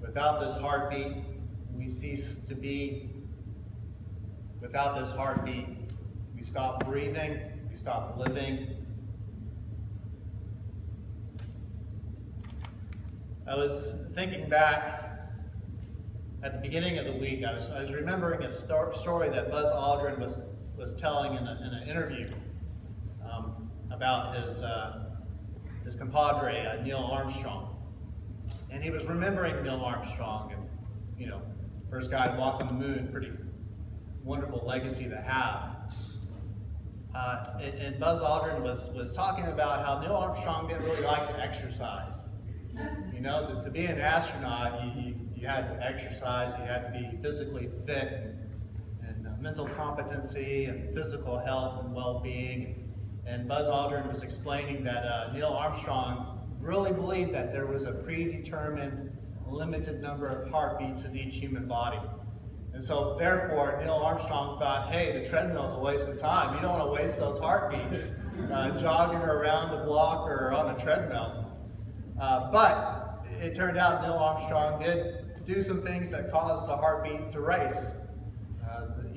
Without this heartbeat, we cease to be. Without this heartbeat, we stop breathing, we stop living. I was thinking back at the beginning of the week. I was remembering a story that Buzz Aldrin was telling in an interview about his compadre, Neil Armstrong. And he was remembering Neil Armstrong, and first guy to walk on the moon, pretty wonderful legacy to have. And Buzz Aldrin was talking about how Neil Armstrong didn't really like to exercise. To be an astronaut, you had to exercise, you had to be physically fit, and mental competency, and physical health and well-being. And Buzz Aldrin was explaining that Neil Armstrong really believed that there was a predetermined, limited number of heartbeats in each human body. And so, therefore, Neil Armstrong thought, hey, the treadmill's a waste of time. You don't want to waste those heartbeats jogging around the block or on a treadmill. But it turned out Neil Armstrong did do some things that caused the heartbeat to race.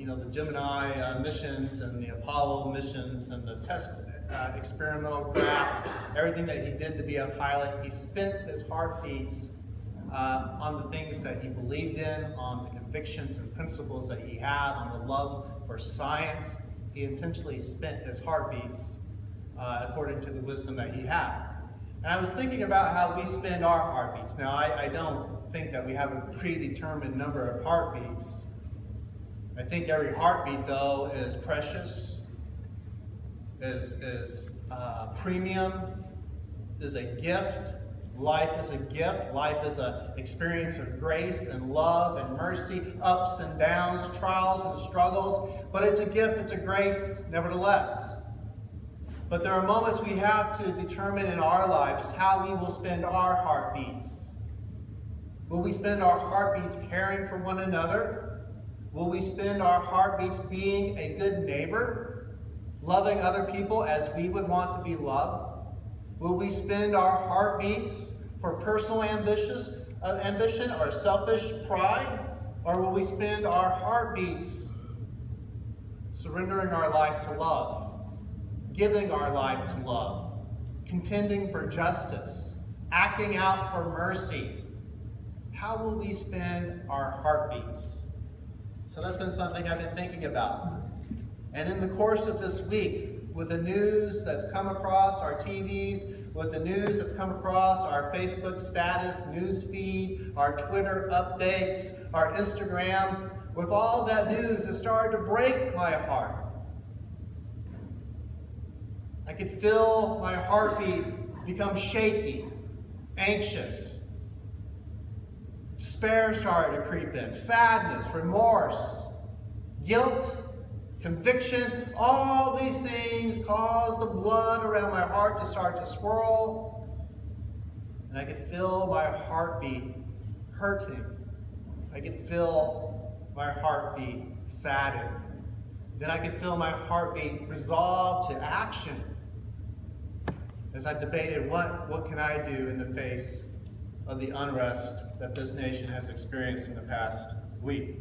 The Gemini missions and the Apollo missions and the test experimental craft, everything that he did to be a pilot, he spent his heartbeats on the things that he believed in, on the convictions and principles that he had, on the love for science. He intentionally spent his heartbeats according to the wisdom that he had. And I was thinking about how we spend our heartbeats. Now, I don't think that we have a predetermined number of heartbeats. I think every heartbeat, though, is precious, is premium, is a gift. Life is a gift. Life is an experience of grace and love and mercy, ups and downs, trials and struggles. But it's a gift, it's a grace, nevertheless. But there are moments we have to determine in our lives how we will spend our heartbeats. Will we spend our heartbeats caring for one another? Will we spend our heartbeats being a good neighbor, loving other people as we would want to be loved? Will we spend our heartbeats for personal ambition or selfish pride? Or will we spend our heartbeats surrendering our life to love, giving our life to love, contending for justice, acting out for mercy? How will we spend our heartbeats? So that's been something I've been thinking about. And in the course of this week, with the news that's come across our TVs, with the news that's come across our Facebook status, news feed, our Twitter updates, our Instagram, with all that news, it started to break my heart. I could feel my heartbeat become shaky, anxious. Despair started to creep in. Sadness, remorse, guilt, conviction, all these things caused the blood around my heart to start to swirl. And I could feel my heartbeat hurting. I could feel my heartbeat saddened. Then I could feel my heartbeat resolved to action as I debated what can I do in the face of the unrest that this nation has experienced in the past week.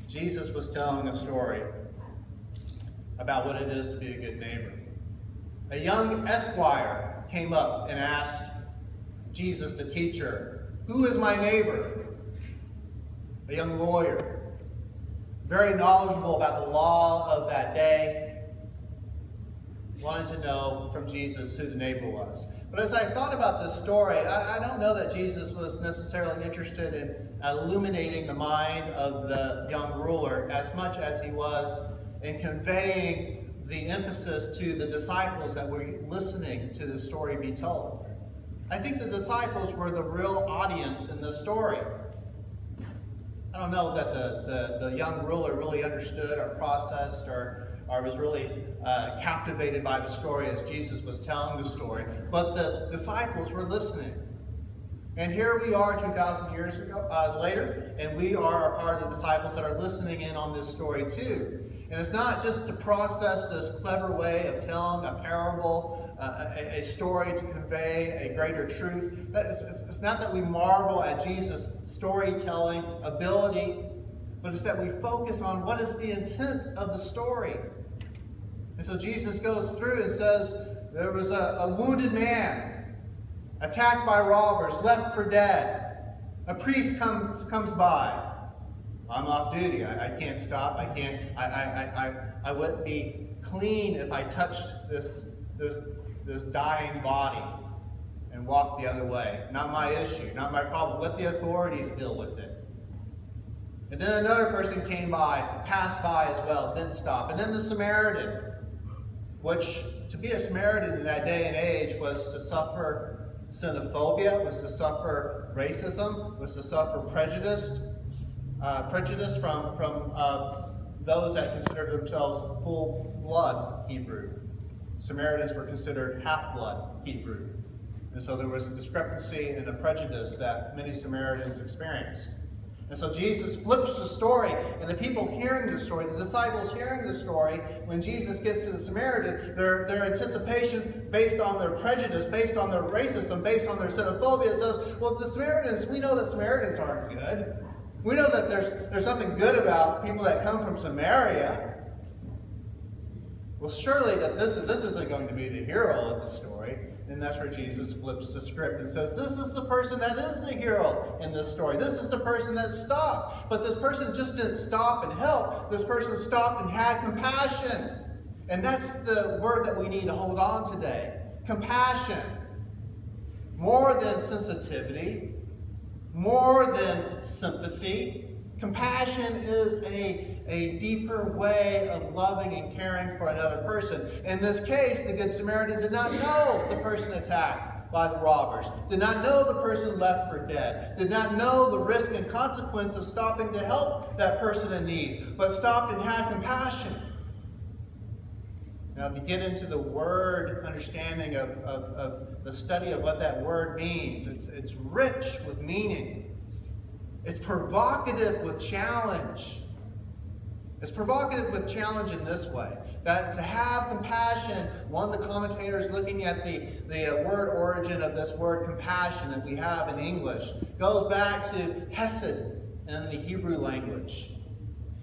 Jesus was telling a story about what it is to be a good neighbor. A young esquire came up and asked Jesus, the teacher, "Who is my neighbor?" A young lawyer, very knowledgeable about the law of that day, wanted to know from Jesus who the neighbor was. But as I thought about this story, I don't know that Jesus was necessarily interested in illuminating the mind of the young ruler as much as he was in conveying the emphasis to the disciples that were listening to the story be told. I think the disciples were the real audience in this story. I don't know that the young ruler really understood or processed or was really captivated by the story as Jesus was telling the story, but the disciples were listening. And here we are 2,000 years later, and we are a part of the disciples that are listening in on this story too. And it's not just to process this clever way of telling a parable a story to convey a greater truth. It's not that we marvel at Jesus' storytelling ability, but it's that we focus on what is the intent of the story. And so Jesus goes through and says, there was a wounded man, attacked by robbers, left for dead. A priest comes by. I'm off duty. I can't stop. I wouldn't be clean if I touched this dying body and walked the other way. Not my issue, not my problem. Let the authorities deal with it. And then another person came by, passed by as well, didn't stop. And then the Samaritan, which to be a Samaritan in that day and age was to suffer xenophobia, was to suffer racism, was to suffer prejudice from those that considered themselves full-blood Hebrew. Samaritans were considered half-blood Hebrew. And so there was a discrepancy and a prejudice that many Samaritans experienced. And so Jesus flips the story, and the people hearing the story, the disciples hearing the story, when Jesus gets to the Samaritan, their anticipation based on their prejudice, based on their racism, based on their xenophobia says, well, the Samaritans, we know that Samaritans aren't good. We know that there's nothing good about people that come from Samaria. Well, surely that this isn't going to be the hero of the story. And that's where Jesus flips the script and says, this is the person that is the hero in this story. This is the person that stopped. But this person just didn't stop and help. This person stopped and had compassion. And that's the word that we need to hold on today. Compassion. More than sensitivity. More than sympathy. Compassion is a deeper way of loving and caring for another person. In this case, the Good Samaritan did not know the person attacked by the robbers, did not know the person left for dead, did not know the risk and consequence of stopping to help that person in need, but stopped and had compassion. Now, if you get into the word understanding of the study of what that word means, it's rich with meaning. It's provocative with challenge. It's provocative with challenge in this way, that to have compassion, one of the commentators looking at the word origin of this word compassion that we have in English, goes back to hesed in the Hebrew language.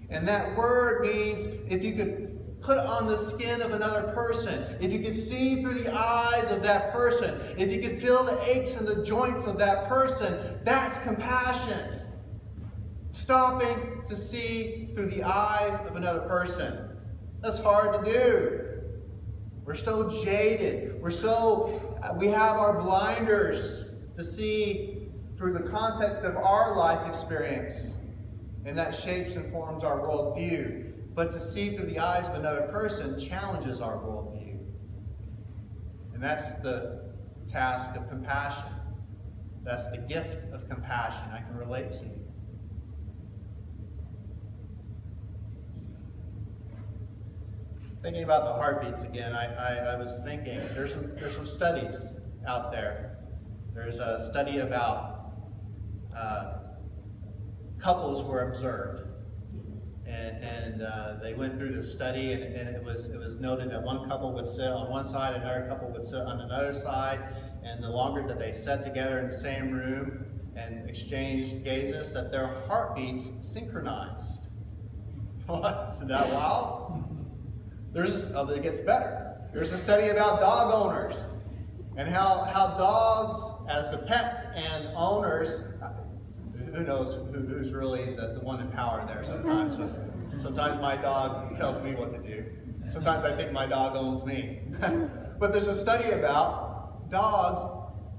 And that word means if you could put on the skin of another person, if you could see through the eyes of that person, if you could feel the aches and the joints of that person, that's compassion. Stopping to see through the eyes of another person. That's hard to do. We're so jaded. We have our blinders to see through the context of our life experience. And that shapes and forms our worldview. But to see through the eyes of another person challenges our worldview. And that's the task of compassion. That's the gift of compassion I can relate to. Thinking about the heartbeats again, I was thinking, there's some studies out there. There's a study about couples were observed. And they went through this study, and it was noted that one couple would sit on one side, another couple would sit on another side, and the longer that they sat together in the same room and exchanged gazes, that their heartbeats synchronized. What? Isn't that wild? It gets better. There's a study about dog owners and how dogs, as the pets and owners, who knows who's really the one in power there sometimes. Sometimes my dog tells me what to do. Sometimes I think my dog owns me. But there's a study about dogs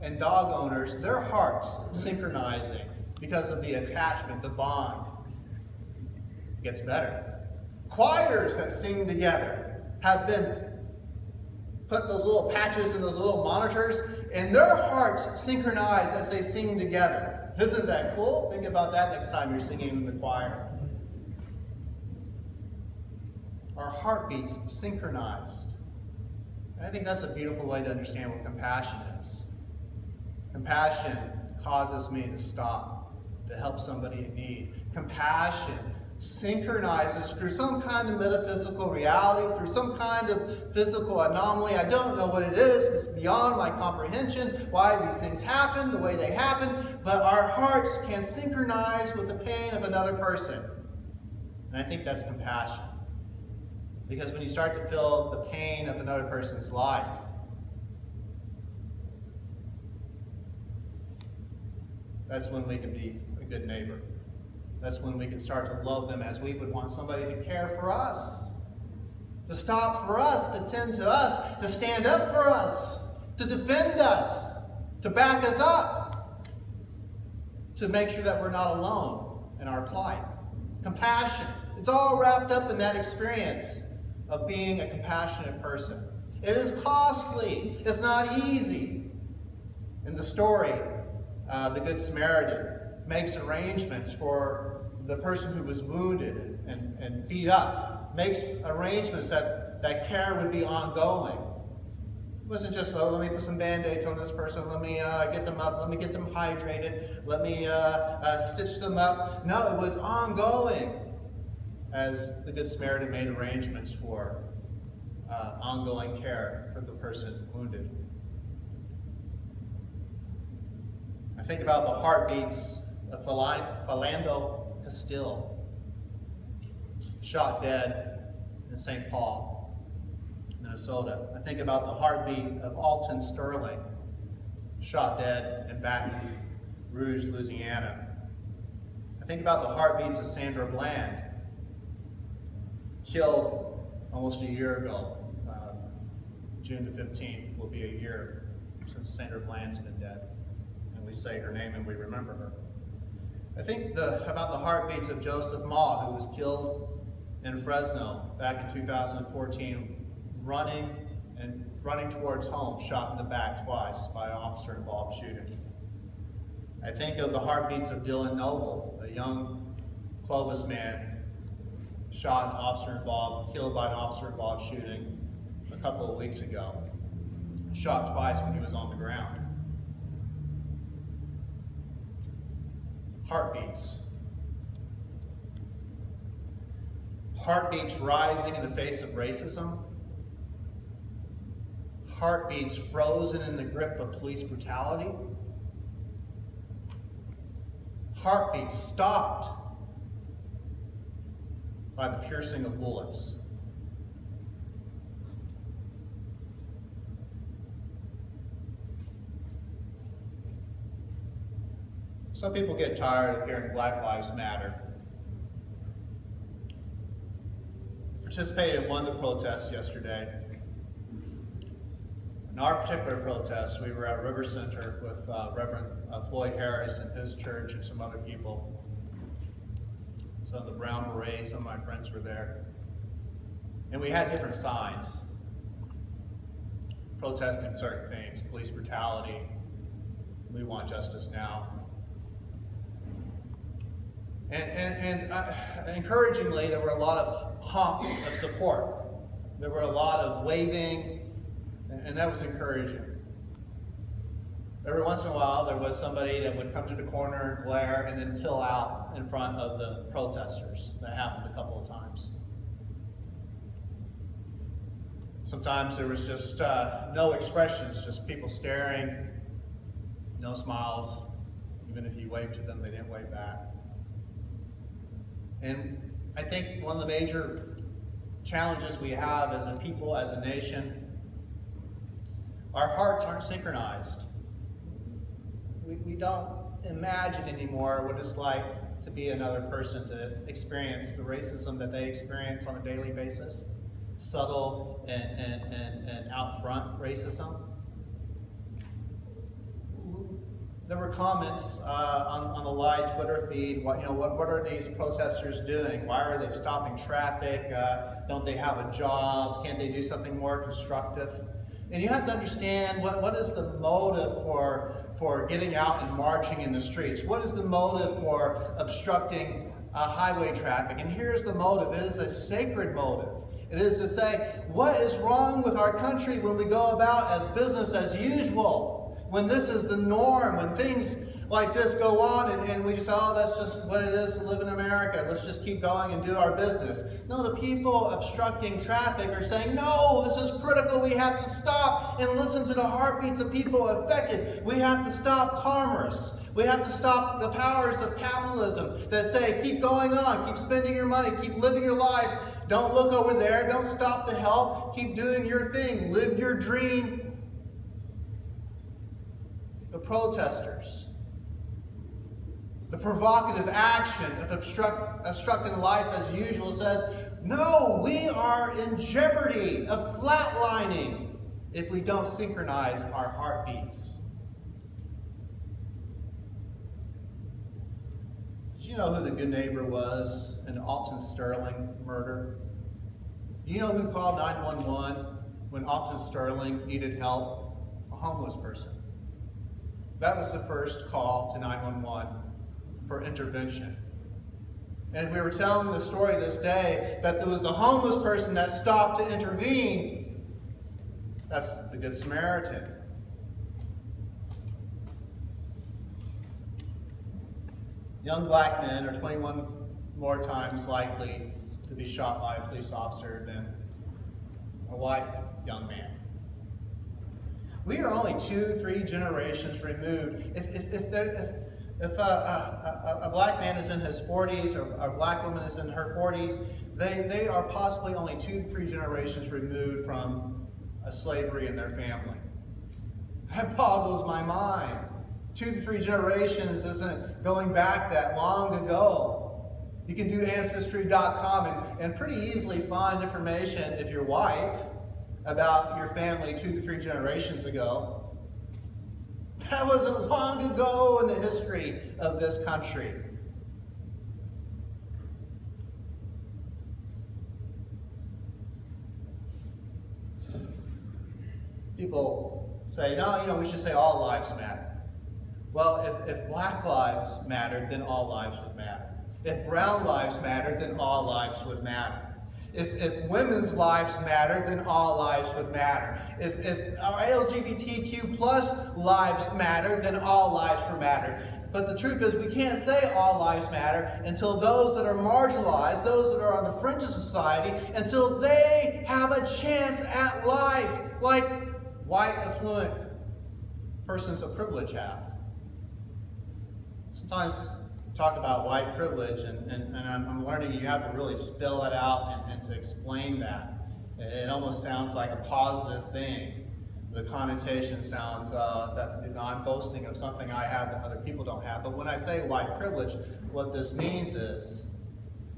and dog owners, their hearts synchronizing because of the attachment, the bond. It gets better. Choirs that sing together have been put those little patches and those little monitors, and their hearts synchronize as they sing together. Isn't that cool? Think about that next time you're singing in the choir. Our heartbeats synchronized. And I think that's a beautiful way to understand what compassion is. Compassion causes me to stop, to help somebody in need. Compassion synchronizes through some kind of metaphysical reality, through some kind of physical anomaly. I don't know what it is. It's beyond my comprehension why these things happen the way they happen, but our hearts can synchronize with the pain of another person. And I think that's compassion. Because when you start to feel the pain of another person's life, that's when we can be a good neighbor. That's when we can start to love them as we would want somebody to care for us, to stop for us, to tend to us, to stand up for us, to defend us, to back us up, to make sure that we're not alone in our plight. Compassion. It's all wrapped up in that experience of being a compassionate person. It is costly. It's not easy. In the story, the Good Samaritan makes arrangements for the person who was wounded and beat up, makes arrangements that care would be ongoing. It wasn't just, oh, let me put some Band-Aids on this person, let me get them up, let me get them hydrated, let me stitch them up. No, it was ongoing as the Good Samaritan made arrangements for ongoing care for the person wounded. I think about the heartbeats of Philando Castile, shot dead in St. Paul, Minnesota. I think about the heartbeat of Alton Sterling, shot dead in Baton Rouge, Louisiana. I think about the heartbeats of Sandra Bland, killed almost a year ago. June the 15th will be a year since Sandra Bland's been dead. And we say her name and we remember her. I think about the heartbeats of Joseph Ma, who was killed in Fresno back in 2014, running towards home, shot in the back twice by an officer-involved shooting. I think of the heartbeats of Dylan Noble, a young Clovis man, shot, killed by an officer-involved shooting a couple of weeks ago, shot twice when he was on the ground. Heartbeats. Heartbeats rising in the face of racism. Heartbeats frozen in the grip of police brutality. Heartbeats stopped by the piercing of bullets. Some people get tired of hearing Black Lives Matter. Participated in one of the protests yesterday. In our particular protest, we were at River Center with Reverend Floyd Harris and his church and some other people. Some of the Brown Berets, some of my friends were there. And we had different signs protesting certain things, police brutality, we want justice now. And encouragingly, there were a lot of honks of support. There were a lot of waving, and that was encouraging. Every once in a while, there was somebody that would come to the corner and glare and then pill out in front of the protesters. That happened a couple of times. Sometimes there was just no expressions, just people staring, no smiles. Even if you waved to them, they didn't wave back. And I think one of the major challenges we have as a people, as a nation, our hearts aren't synchronized. We don't imagine anymore what it's like to be another person, to experience the racism that they experience on a daily basis, subtle and out front racism. There were comments on the live Twitter feed. What are these protesters doing? Why are they stopping traffic? Don't they have a job? Can't they do something more constructive? And you have to understand what is the motive for getting out and marching in the streets? What is the motive for obstructing highway traffic? And here's the motive. It is a sacred motive. It is to say, what is wrong with our country when we go about as business as usual? When this is the norm, when things like this go on, and we just, oh, that's just what it is to live in America. Let's just keep going and do our business. No, the people obstructing traffic are saying, no, this is critical. We have to stop and listen to the heartbeats of people affected. We have to stop commerce. We have to stop the powers of capitalism that say, keep going on, keep spending your money, keep living your life. Don't look over there. Don't stop to help. Keep doing your thing. Live your dream. The protesters, the provocative action of obstructing life as usual says, no, we are in jeopardy of flatlining if we don't synchronize our heartbeats. Did you know who the good neighbor was in the Alton Sterling murder? Do you know who called 911 when Alton Sterling needed help? A homeless person. That was the first call to 911 for intervention. And we were telling the story this day that there was the homeless person that stopped to intervene. That's the Good Samaritan. Young black men are 21 more times likely to be shot by a police officer than a white young man. We are only 2-3 generations removed. If a black man is in his 40s or a black woman is in her 40s, they are possibly only 2 to 3 generations removed from a slavery in their family. That boggles my mind. 2 to 3 generations isn't going back that long ago. You can do Ancestry.com and pretty easily find information, if you're white, about your family 2 to 3 generations ago. That wasn't long ago in the history of this country. People say, no, we should say all lives matter. Well, if black lives mattered, then all lives would matter. If brown lives mattered, then all lives would matter. If women's lives mattered, then all lives would matter. If our LGBTQ plus lives mattered, then all lives would matter. But the truth is, we can't say all lives matter until those that are marginalized, those that are on the fringe of society, until they have a chance at life, like white affluent persons of privilege have. Sometimes talk about white privilege, and I'm learning you have to really spell it out and to explain that. It almost sounds like a positive thing. The connotation sounds that I'm boasting of something I have that other people don't have. But when I say white privilege, what this means is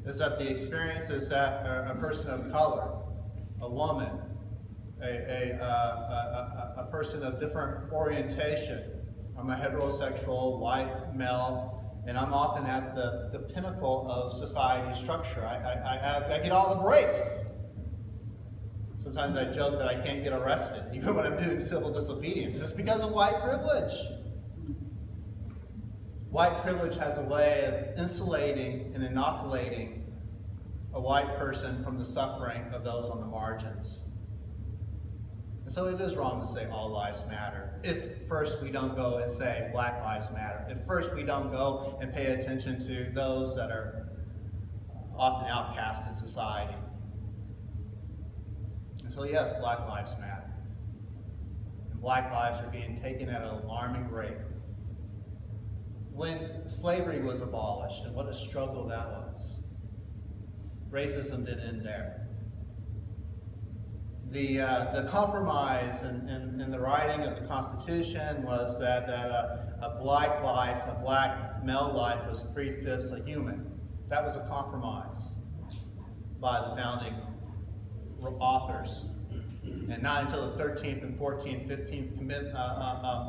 that the experiences that a person of color, a woman, a person of different orientation, I'm a heterosexual white male, and I'm often at the pinnacle of society structure. I get all the breaks. Sometimes I joke that I can't get arrested, even when I'm doing civil disobedience. It's because of white privilege. White privilege has a way of insulating and inoculating a white person from the suffering of those on the margins. And so it is wrong to say all lives matter if first we don't go and say black lives matter. If first we don't go and pay attention to those that are often outcast in society. And so yes, black lives matter. And black lives are being taken at an alarming rate. When slavery was abolished, and what a struggle that was, racism didn't end there. The compromise in the writing of the Constitution was that a black life, a black male life, was 3/5 a human. That was a compromise by the founding authors. And not until the 13th and 14th, 15th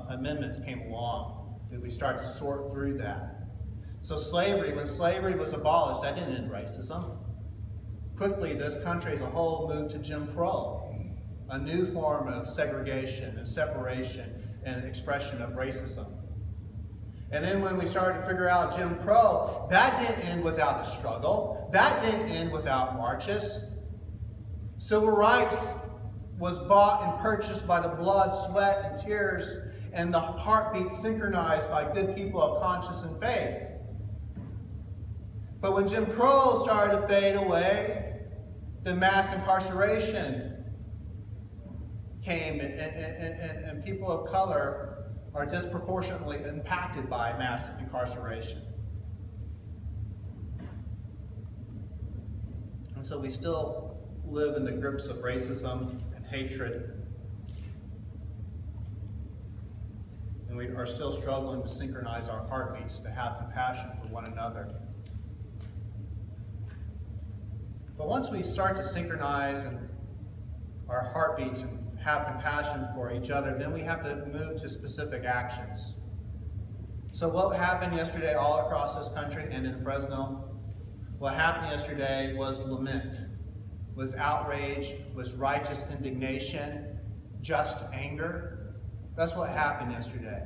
amendments came along did we start to sort through that. So when slavery was abolished, that didn't end racism. Quickly, this country as a whole moved to Jim Crow, a new form of segregation and separation and expression of racism. And then when we started to figure out Jim Crow, that didn't end without a struggle. That didn't end without marches. Civil rights was bought and purchased by the blood, sweat, and tears and the heartbeat synchronized by good people of conscience and faith. But when Jim Crow started to fade away, then mass incarceration came, and people of color are disproportionately impacted by mass incarceration. And so we still live in the grips of racism and hatred. And we are still struggling to synchronize our heartbeats, to have compassion for one another. But once we start to synchronize our heartbeats and have compassion for each other, then we have to move to specific actions. So what happened yesterday all across this country and in Fresno? What happened yesterday was lament, was outrage, was righteous indignation, just anger. That's what happened yesterday.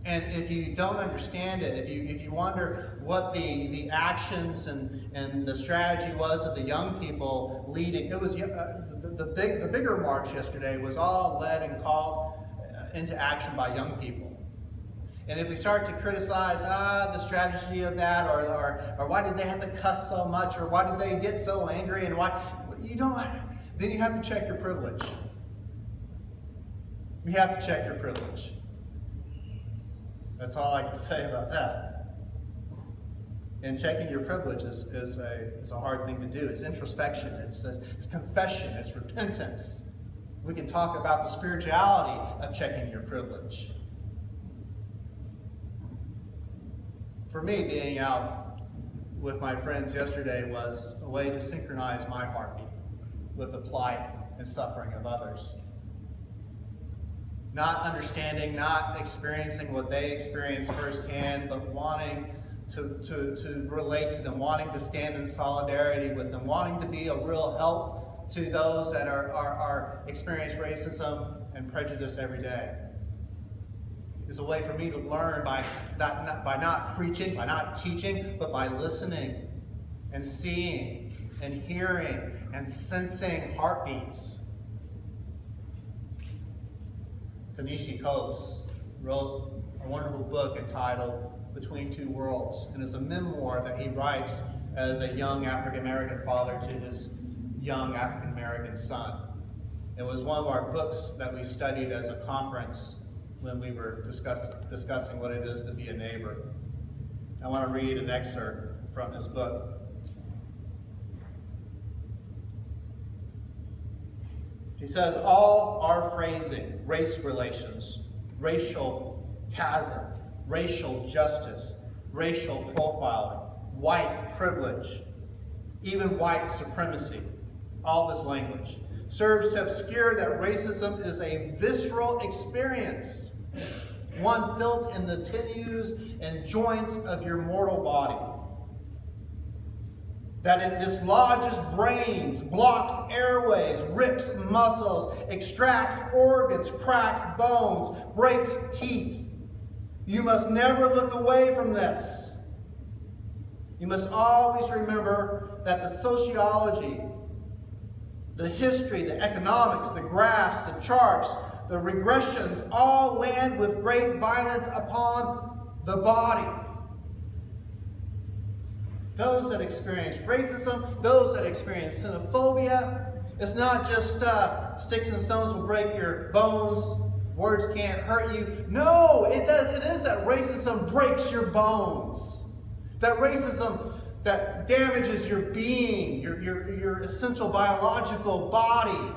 And if you don't understand it, if you wonder what the actions and the strategy was of the young people leading, it was the bigger march yesterday was all led and called into action by young people. And if we start to criticize the strategy of that, or why did they have to cuss so much, or why did they get so angry, and why then you have to check your privilege. We have to check your privilege. That's all I can say about that. And checking your privilege is a hard thing to do. It's introspection. It's confession. It's repentance. We can talk about the spirituality of checking your privilege. For me, being out with my friends yesterday was a way to synchronize my heartbeat with the plight and suffering of others. Not understanding, not experiencing what they experienced firsthand, but wanting to relate to them, wanting to stand in solidarity with them, wanting to be a real help to those that are experience racism and prejudice every day. It's a way for me to learn by not preaching, by not teaching, but by listening and seeing and hearing and sensing heartbeats. Tanishi Coates wrote a wonderful book entitled Between Two Worlds, and it's a memoir that he writes as a young African-American father to his young African-American son. It was one of our books that we studied as a conference when we were discussing what it is to be a neighbor. I want to read an excerpt from his book. He says, all our phrasing, race relations, racial chasm, racial justice, racial profiling, white privilege, even white supremacy, all this language, serves to obscure that racism is a visceral experience, one felt in the sinews and joints of your mortal body. That it dislodges brains, blocks airways, rips muscles, extracts organs, cracks bones, breaks teeth. You must never look away from this. You must always remember that the sociology, the history, the economics, the graphs, the charts, the regressions all land with great violence upon the body. Those that experience racism, those that experience xenophobia, it's not just sticks and stones will break your bones, words can't hurt you. No, it is that racism breaks your bones. That racism that damages your being, your essential biological body.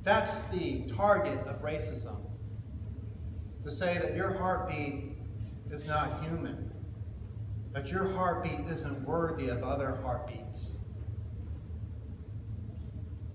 That's the target of racism. To say that your heartbeat is not human. That your heartbeat isn't worthy of other heartbeats.